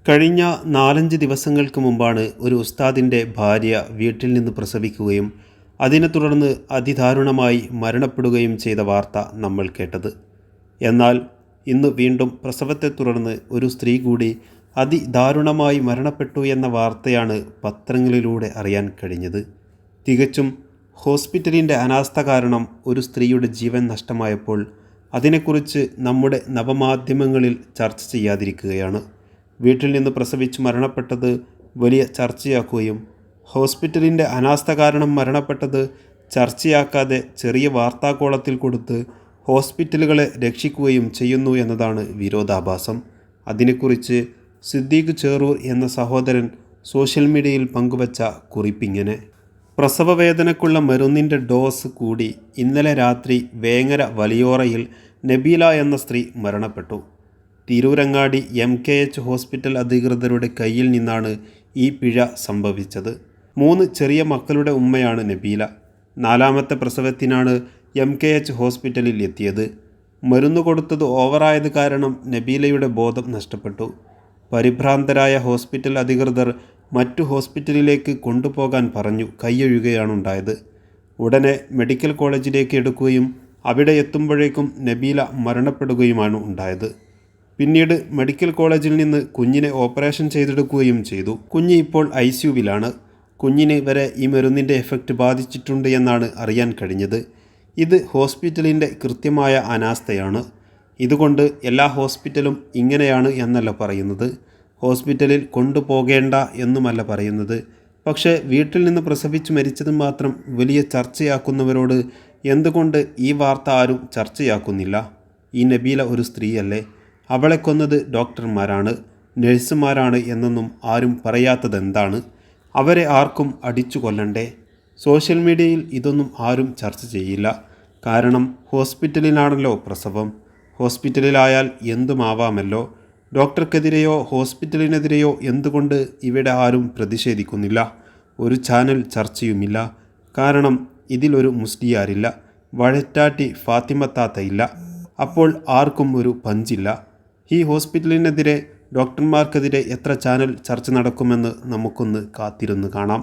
കഴിഞ്ഞ 4-5 ദിവസങ്ങൾക്ക് മുമ്പാണ് ഒരു ഉസ്താദിൻ്റെ ഭാര്യ വീട്ടിൽ നിന്ന് പ്രസവിക്കുകയും അതിനെ തുടർന്ന് അതിദാരുണമായി മരണപ്പെടുകയും ചെയ്ത വാർത്ത നമ്മൾ കേട്ടത്. എന്നാൽ ഇന്ന് വീണ്ടും പ്രസവത്തെ തുടർന്ന് ഒരു സ്ത്രീ കൂടി അതിദാരുണമായി മരണപ്പെട്ടു എന്ന വാർത്തയാണ് പത്രങ്ങളിലൂടെ അറിയാൻ കഴിഞ്ഞത്. തികച്ചും ഹോസ്പിറ്റലിൻ്റെ അനാസ്ഥ കാരണം ഒരു സ്ത്രീയുടെ ജീവൻ നഷ്ടമായപ്പോൾ അതിനെക്കുറിച്ച് നമ്മുടെ നവമാധ്യമങ്ങളിൽ ചർച്ച ചെയ്യാതിരിക്കുകയാണ്. വീട്ടിൽ നിന്ന് പ്രസവിച്ച് മരണപ്പെട്ടത് വലിയ ചർച്ചയാക്കുകയും ഹോസ്പിറ്റലിൻ്റെ അനാസ്ഥ കാരണം മരണപ്പെട്ടത് ചർച്ചയാക്കാതെ ചെറിയ വാർത്താക്കോളത്തിൽ കൊടുത്ത് ഹോസ്പിറ്റലുകളെ രക്ഷിക്കുകയും ചെയ്യുന്നു എന്നതാണ് വിരോധാഭാസം. അതിനെക്കുറിച്ച് സിദ്ദീഖ് ചേറൂർ എന്ന സഹോദരൻ സോഷ്യൽ മീഡിയയിൽ പങ്കുവച്ച കുറിപ്പിങ്ങനെ: പ്രസവവേദനയ്ക്കുള്ള മരുന്നിൻ്റെ ഡോസ് കൂടി ഇന്നലെ രാത്രി വേങ്ങര വലിയോറയിൽ നബീല എന്ന സ്ത്രീ മരണപ്പെട്ടു. തിരൂരങ്ങാടി MKH ഹോസ്പിറ്റൽ അധികൃതരുടെ കയ്യിൽ നിന്നാണ് ഈ പിഴ സംഭവിച്ചത്. 3 ചെറിയ മക്കളുടെ ഉമ്മയാണ് നബീല. 4ാമത്തെ പ്രസവത്തിനാണ് MKH ഹോസ്പിറ്റലിൽ എത്തിയത്. മരുന്ന് കൊടുത്തത് ഓവറായത് കാരണം നബീലയുടെ ബോധം നഷ്ടപ്പെട്ടു. പരിഭ്രാന്തരായ ഹോസ്പിറ്റൽ അധികൃതർ മറ്റു ഹോസ്പിറ്റലിലേക്ക് കൊണ്ടുപോകാൻ പറഞ്ഞു കൈയൊഴുകയാണുണ്ടായത്. ഉടനെ മെഡിക്കൽ കോളേജിലേക്ക് എടുക്കുകയും അവിടെ എത്തുമ്പോഴേക്കും നബീല മരണപ്പെടുകയുമാണ് ഉണ്ടായത്. പിന്നീട് മെഡിക്കൽ കോളേജിൽ നിന്ന് കുഞ്ഞിനെ ഓപ്പറേഷൻ ചെയ്തെടുക്കുകയും ചെയ്തു. കുഞ്ഞ് ഇപ്പോൾ ICUവിലാണ്. കുഞ്ഞിന് വരെ ഈ മരുന്നിൻ്റെ എഫക്റ്റ് ബാധിച്ചിട്ടുണ്ട് എന്നാണ് അറിയാൻ കഴിഞ്ഞത്. ഇത് ഹോസ്പിറ്റലിൻ്റെ കൃത്യമായ അനാസ്ഥയാണ്. ഇതുകൊണ്ട് എല്ലാ ഹോസ്പിറ്റലും ഇങ്ങനെയാണ് എന്നല്ല പറയുന്നത്, ഹോസ്പിറ്റലിൽ കൊണ്ടുപോകേണ്ട എന്നുമല്ല പറയുന്നത്. പക്ഷേ വീട്ടിൽ നിന്ന് പ്രസവിച്ച് മരിച്ചത് മാത്രം വലിയ ചർച്ചയാക്കുന്നവരോട് എന്തുകൊണ്ട് ഈ വാർത്ത ആരും ചർച്ചയാക്കുന്നില്ല? ഈ നബീല ഒരു സ്ത്രീയല്ലേ? അവളെ കൊന്നത് ഡോക്ടർമാരാണ്, നഴ്സുമാരാണ് എന്നൊന്നും ആരും പറയാത്തതെന്താണ്? അവരെ ആർക്കും അടിച്ചു കൊല്ലണ്ടേ? സോഷ്യൽ മീഡിയയിൽ ഇതൊന്നും ആരും ചർച്ച ചെയ്യില്ല. കാരണം ഹോസ്പിറ്റലിലാണല്ലോ പ്രസവം. ഹോസ്പിറ്റലിലായാൽ എന്തുമാവാമല്ലോ. ഡോക്ടർക്കെതിരെയോ ഹോസ്പിറ്റലിനെതിരെയോ എന്തുകൊണ്ട് ഇവിടെ ആരും പ്രതിഷേധിക്കുന്നില്ല? ഒരു ചാനൽ ചർച്ചയുമില്ല. കാരണം ഇതിലൊരു മുസ്ലിയാരില്ല, വഴറ്റാട്ടി ഫാത്തിമത്താത്തയില്ല. അപ്പോൾ ആർക്കും ഒരു പഞ്ചില്ല. ഈ ഹോസ്പിറ്റലിനെതിരെ, ഡോക്ടർമാർക്കെതിരെ എത്ര ചാനൽ ചർച്ച നടക്കുമെന്ന് നമുക്കൊന്ന് കാത്തിരുന്ന് കാണാം.